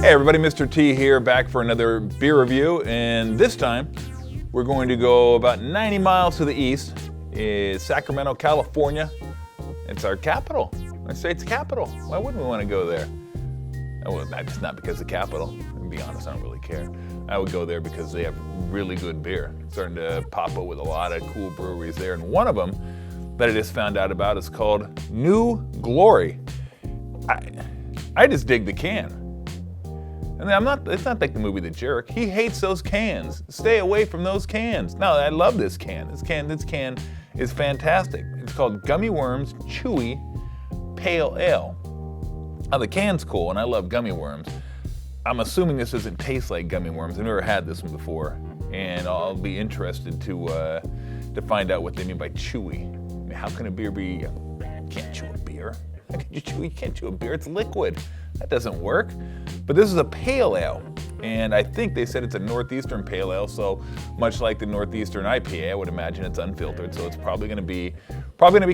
Hey everybody, Mr. T here, back for another beer review, and this time we're going to go about 90 miles to the east. It's Sacramento, California. It's our capital, our state's capital. Why wouldn't we want to go there? Well, just not because of the capital. To be honest, I don't really care. I would go there because they have really good beer. It's starting to pop up with a lot of cool breweries there, and one of them that I just found out about is called New Glory. I just dig the can. And it's not like the movie The Jerk. He hates those cans. Stay away from those cans. No, I love this can. This can is fantastic. It's called Gummy Worms Chewy Pale Ale. Now the can's cool, and I love gummy worms. I'm assuming this doesn't taste like gummy worms. I've never had this one before, and I'll be interested to find out what they mean by chewy. I mean, how can a beer be? You can't chew a beer. How can you chew? You can't chew a beer. It's liquid. That doesn't work. But this is a pale ale, and I think they said it's a northeastern pale ale. So much like the northeastern IPA, I would imagine it's unfiltered. So it's probably going to be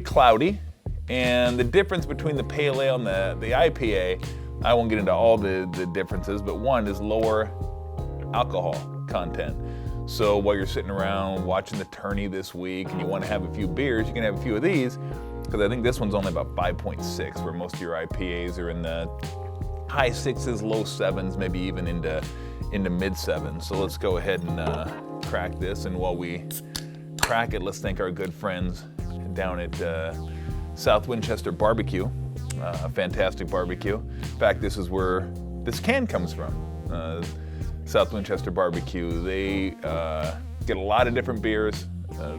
cloudy. And the difference between the pale ale and the IPA, I won't get into all the differences, but one is lower alcohol content. So while you're sitting around watching the tourney this week and you want to have a few beers, you can have a few of these, because I think this one's only about 5.6, where most of your IPAs are in the high 6s, low 7s, maybe even into mid 7s. So let's go ahead and crack this, and while we crack it, let's thank our good friends down at South Winchester Barbecue. Fantastic barbecue. In fact, this is where this can comes from. South Winchester Barbecue. They get a lot of different beers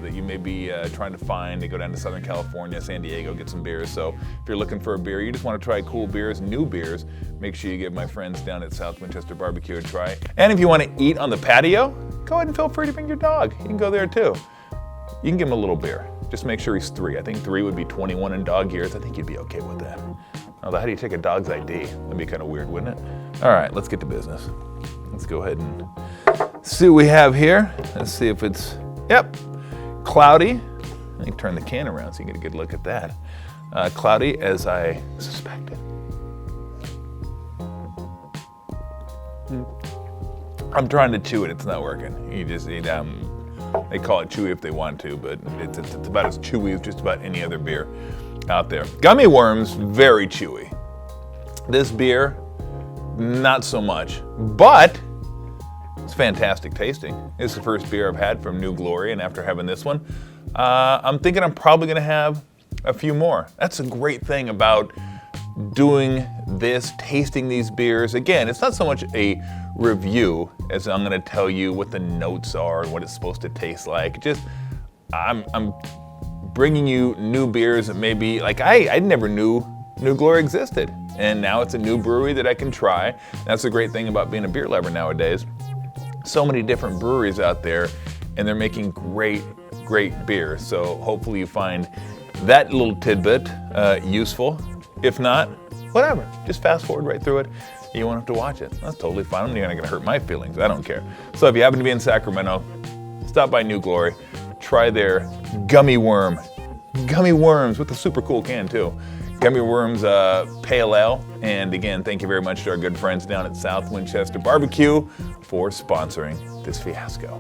that you may be trying to find. They go down to Southern California, San Diego, get some beers. So if you're looking for a beer, you just want to try cool beers, new beers, make sure you give my friends down at South Winchester Barbecue a try. And if you want to eat on the patio, go ahead and feel free to bring your dog. You can go there too. You can give him a little beer. Just make sure he's 3. I think 3 would be 21 in dog years. I think you'd be okay with that. Although, how do you take a dog's ID? That'd be kind of weird, wouldn't it? All right, let's get to business. Let's go ahead and see what we have here. Let's see if it's, yep, cloudy. Let me turn the can around so you can get a good look at that. Cloudy, as I suspected. I'm trying to chew it. It's not working. You just need, they call it chewy if they want to, but it's about as chewy as just about any other beer out there. Gummy Worms, very chewy. This beer, not so much, but it's fantastic tasting. This is the first beer I've had from New Glory, and after having this one, I'm thinking I'm probably gonna have a few more. That's a great thing about doing this, tasting these beers. Again, it's not so much a review as I'm gonna tell you what the notes are and what it's supposed to taste like. Just, I'm bringing you new beers that maybe, like I never knew New Glory existed. And now it's a new brewery that I can try. That's the great thing about being a beer lover nowadays. So many different breweries out there, and they're making great beer. So hopefully you find that little tidbit useful. If not, whatever, just fast forward right through it. You won't have to watch it. That's totally fine. You're not gonna hurt my feelings. I don't care. So if you happen to be in Sacramento, stop by New Glory. Try their Gummy Worms with a super cool can too. Gummy Worms Pale Ale. And again, thank you very much to our good friends down at South Winchester Barbecue for sponsoring this fiasco.